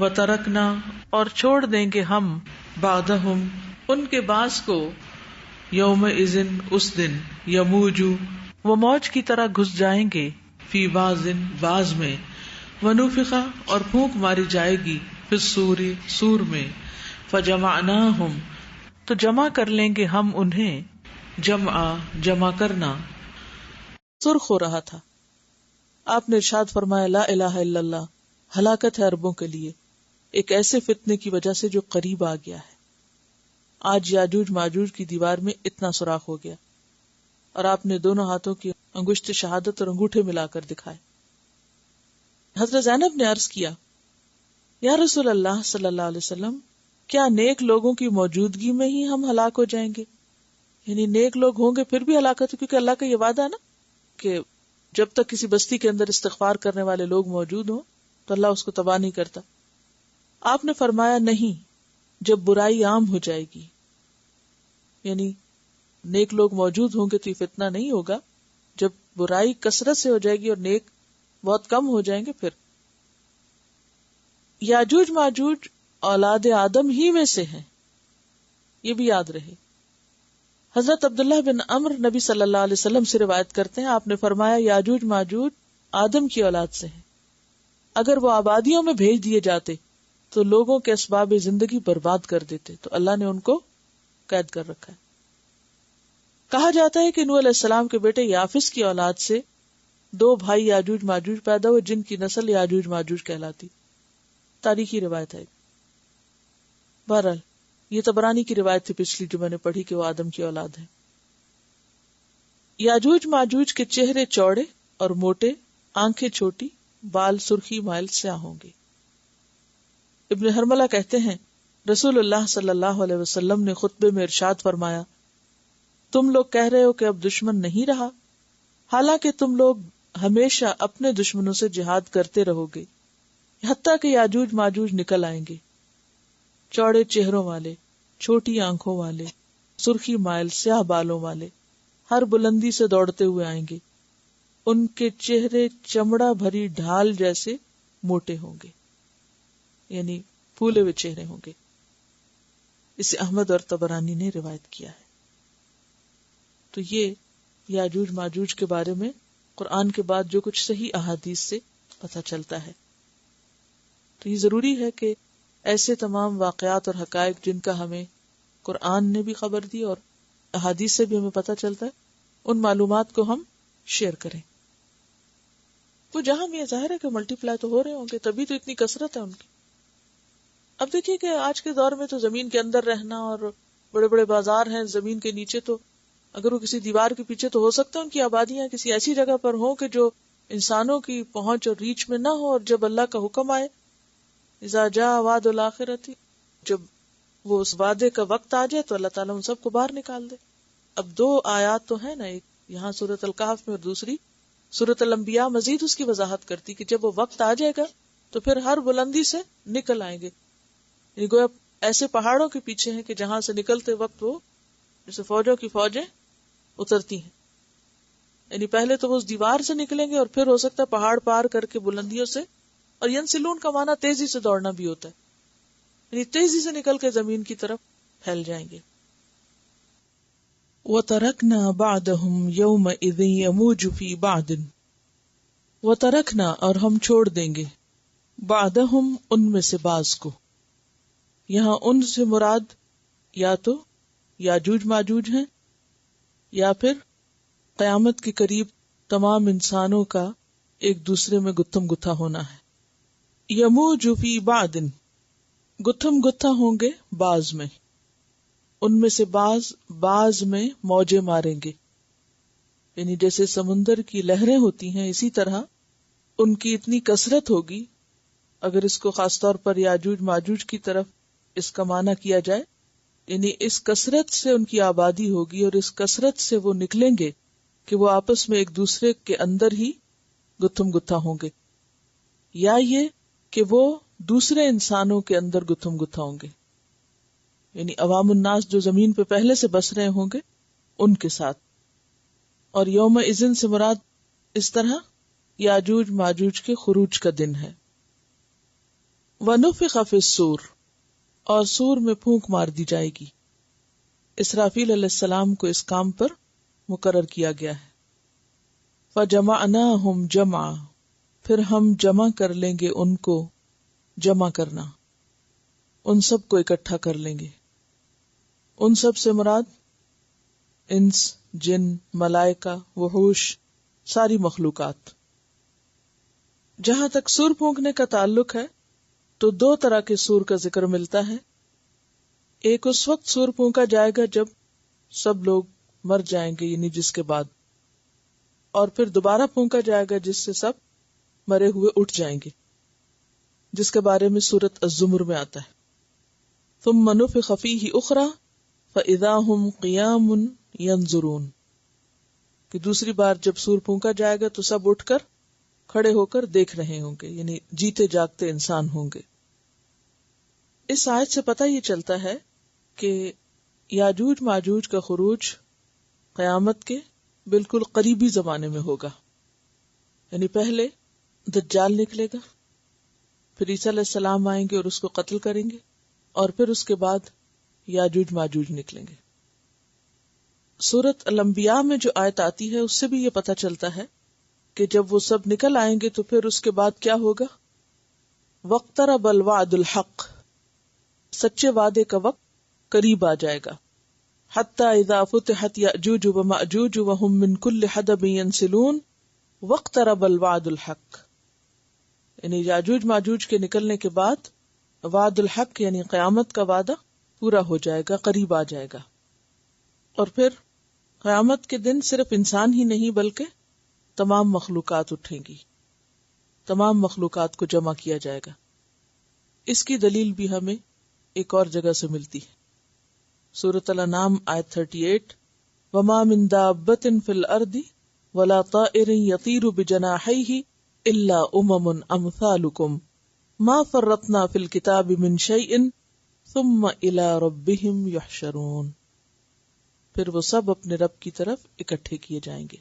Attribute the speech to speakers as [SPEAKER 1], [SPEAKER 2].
[SPEAKER 1] وترکنا اور چھوڑ دیں گے ہم بعدہم ان کے بعض کو یومئذ اس دن یموجو وہ موج کی طرح گھس جائیں گے فی بعض بعض میں ونفخ اور پھونک ماری جائے گی فی الصور سور میں فجمعناہم تو جمع کر لیں گے ہم انہیں جمع کرنا. سرخ ہو رہا تھا. آپ نے ارشاد فرمایا لا الہ الا اللہ ہلاکت ہے عربوں کے لیے ایک ایسے فتنے کی وجہ سے جو قریب آ گیا ہے. آج یاجوج ماجوج کی دیوار میں اتنا سوراخ ہو گیا اور آپ نے دونوں ہاتھوں کی انگشت شہادت اور انگوٹھے ملا کر دکھائے. حضرت زینب نے عرض کیا یا رسول اللہ صلی اللہ علیہ وسلم کیا نیک لوگوں کی موجودگی میں ہی ہم ہلاک ہو جائیں گے؟ یعنی نیک لوگ ہوں گے پھر بھی ہلاکت، کیونکہ اللہ کا یہ وعدہ ہے نا کہ جب تک کسی بستی کے اندر استغفار کرنے والے لوگ موجود ہوں تو اللہ اس کو تباہ نہیں کرتا. آپ نے فرمایا نہیں، جب برائی عام ہو جائے گی، یعنی نیک لوگ موجود ہوں گے تو یہ فتنہ نہیں ہوگا. جب برائی کثرت سے ہو جائے گی اور نیک بہت کم ہو جائیں گے پھر. یاجوج ماجوج اولاد آدم ہی میں سے ہیں، یہ بھی یاد رہے. حضرت عبداللہ بن عمر نبی صلی اللہ علیہ وسلم سے روایت کرتے ہیں، آپ نے فرمایا یاجوج ماجوج آدم کی اولاد سے ہیں. اگر وہ آبادیوں میں بھیج دیے جاتے تو لوگوں کے اسباب زندگی برباد کر دیتے، تو اللہ نے ان کو قید کر رکھا ہے. کہا جاتا ہے کہ نوح علیہ السلام کے بیٹے یافس کی اولاد سے 2 بھائی یاجوج ماجوج پیدا ہوئے جن کی نسل یاجوج ماجوج کہلاتی. تاریخی روایت ہے. بہرحال یہ طبرانی کی روایت تھی پچھلی جو میں نے پڑھی کہ وہ آدم کی اولاد ہے. یاجوج ماجوج کے چہرے چوڑے اور موٹے، آنکھیں چھوٹی، بال سرخی مائل سیاہ ہوں گے. ابن حرملہ کہتے ہیں رسول اللہ صلی اللہ علیہ وسلم نے خطبے میں ارشاد فرمایا تم لوگ کہہ رہے ہو کہ اب دشمن نہیں رہا، حالانکہ تم لوگ ہمیشہ اپنے دشمنوں سے جہاد کرتے رہو گے حتیٰ کہ یاجوج ماجوج نکل آئیں گے. چوڑے چہروں والے، چھوٹی آنکھوں والے، سرخی مائل سیاہ بالوں والے، ہر بلندی سے دوڑتے ہوئے آئیں گے. ان کے چہرے چمڑا بھری ڈھال جیسے موٹے ہوں گے، یعنی پھولے ہوئے چہرے ہوں گے. اسے احمد اور طبرانی نے روایت کیا ہے. تو یہ یاجوج ماجوج کے بارے میں قرآن کے بعد جو کچھ صحیح احادیث سے پتہ چلتا ہے. تو یہ ضروری ہے کہ ایسے تمام واقعات اور حقائق جن کا ہمیں قرآن نے بھی خبر دی اور احادیث سے بھی ہمیں پتہ چلتا ہے، ان معلومات کو ہم شیئر کریں. وہ جہاں بھی ظاہر ہے کہ ملٹی پلائی تو ہو رہے ہوں گے، تبھی تو اتنی کثرت ہے ان کی. اب دیکھیے کہ آج کے دور میں تو زمین کے اندر رہنا اور بڑے بڑے بازار ہیں زمین کے نیچے، تو اگر وہ کسی دیوار کے پیچھے تو ہو سکتا ہے ان کی آبادیاں کسی ایسی جگہ پر ہوں کہ جو انسانوں کی پہنچ اور ریچ میں نہ ہو، اور جب اللہ کا حکم آئے اذا جاء وعد الآخرۃ، جب وہ اس وعدے کا وقت آ جائے تو اللہ تعالیٰ ان سب کو باہر نکال دے. اب 2 آیات تو ہے نا، ایک یہاں سورۃ الکہف میں اور دوسری سورۃ الانبیاء مزید اس کی وضاحت کرتی کہ جب وہ وقت آ جائے گا تو پھر ہر بلندی سے نکل آئیں گے. یعنی گویا ایسے پہاڑوں کے پیچھے ہیں کہ جہاں سے نکلتے وقت وہ جیسے فوجوں کی فوجیں اترتی ہیں. یعنی پہلے تو وہ اس دیوار سے نکلیں گے اور پھر ہو سکتا ہے پہاڑ پار کر کے بلندیوں سے، اور ینسلون کا معنی تیزی سے دوڑنا بھی ہوتا ہے، یعنی تیزی سے نکل کے زمین کی طرف پھیل جائیں گے. وَتَرَكْنَا بَعْدَهُمْ يَوْمَئِذٍ يَمُوجُ فِي بَعْدٍ، وَتَرَكْنَا اور ہم چھوڑ دیں گے، بعدہم ان میں سے بعض کو. یہاں ان سے مراد یا تو یاجوج ماجوج ہیں یا پھر قیامت کے قریب تمام انسانوں کا ایک دوسرے میں گتھم گتھا ہونا ہے. یموج فی بعض، گتھم گتھا ہوں گے بعض میں، ان میں سے بعض میں موجیں ماریں گے. یعنی جیسے سمندر کی لہریں ہوتی ہیں اسی طرح ان کی اتنی کثرت ہوگی. اگر اس کو خاص طور پر یاجوج ماجوج کی طرف اس کا معنی کیا جائے، یعنی اس کثرت سے ان کی آبادی ہوگی اور اس کثرت سے وہ نکلیں گے کہ وہ آپس میں ایک دوسرے کے اندر ہی گتھم گتھا ہوں گے، یا یہ کہ وہ دوسرے انسانوں کے اندر گتھم گتھا ہوں گے، یعنی عوام الناس جو زمین پہ پہلے سے بس رہے ہوں گے ان کے ساتھ. اور یوم اذن سے مراد اس طرح یاجوج ماجوج کے خروج کا دن ہے. وَنُفِخَ فِي الصُّورِ، اور سور میں پھونک مار دی جائے گی۔ اسرافیل علیہ السلام کو اس کام پر مقرر کیا گیا ہے۔ فَجَمَعْنَاهُمْ جَمْعًا، پھر ہم جمع کر لیں گے ان کو جمع کرنا، ان سب کو اکٹھا کر لیں گے۔ ان سب سے مراد انس، جن، ملائکہ، وحوش، ساری مخلوقات۔ جہاں تک سور پھونکنے کا تعلق ہے تو دو طرح کے سور کا ذکر ملتا ہے۔ ایک اس وقت سور پھونکا جائے گا جب سب لوگ مر جائیں گے، یعنی جس کے بعد، اور پھر دوبارہ پھونکا جائے گا جس سے سب مرے ہوئے اٹھ جائیں گے، جس کے بارے میں سورۃ الزمر میں آتا ہے۔ ثم نفخ فیہ اخری فاذا هم قیام ینظرون، کہ دوسری بار جب سور پھونکا جائے گا تو سب اٹھ کر کھڑے ہو کر دیکھ رہے ہوں گے، یعنی جیتے جاگتے انسان ہوں گے۔ اس آیت سے پتہ یہ چلتا ہے کہ یاجوج ماجوج کا خروج قیامت کے بالکل قریبی زمانے میں ہوگا، یعنی پہلے دجال نکلے گا، پھر عیسیٰ علیہ السلام آئیں گے اور اس کو قتل کریں گے، اور پھر اس کے بعد یاجوج ماجوج نکلیں گے۔ سورۃ الانبیاء میں جو آیت آتی ہے اس سے بھی یہ پتہ چلتا ہے کہ جب وہ سب نکل آئیں گے تو پھر اس کے بعد کیا ہوگا؟ وَاقْتَرَبَ الْوَعْدُ الْحَقُّ، سچے وعدے کا وقت قریب آ جائے گا۔ حَتَّى إِذَا فُتِحَتْ يَأْجُوجُ وَمَأْجُوجُ وَهُمْ مِنْ كُلِّ حَدَبٍ يَنْسِلُونَ وَاقْتَرَبَ الْوَعْدُ الْحَقُّ، یعنی یاجوج ماجوج کے نکلنے کے بعد وعد الحق یعنی قیامت کا وعدہ پورا ہو جائے گا، قریب آ جائے گا۔ اور پھر قیامت کے دن صرف انسان ہی نہیں بلکہ تمام مخلوقات اٹھیں گی، تمام مخلوقات کو جمع کیا جائے گا۔ اس کی دلیل بھی ہمیں ایک اور جگہ سے ملتی ہے، سورۃ الانعام آیت 38، وَمَا مِن دَابَّةٍ فِي الْأَرْضِ وَلَا طَائِرٍ يَطِيرُ بِجَنَاحَيْهِ إِلَّا أُمَمٌ أَمْثَالُكُمْ مَا فَرَّطْنَا فِي الْكِتَابِ مِن شَيْءٍ ثُمَّ إِلَى رَبِّهِمْ يُحْشَرُونَ، پھر وہ سب اپنے رب کی طرف اکٹھے کیے جائیں گے۔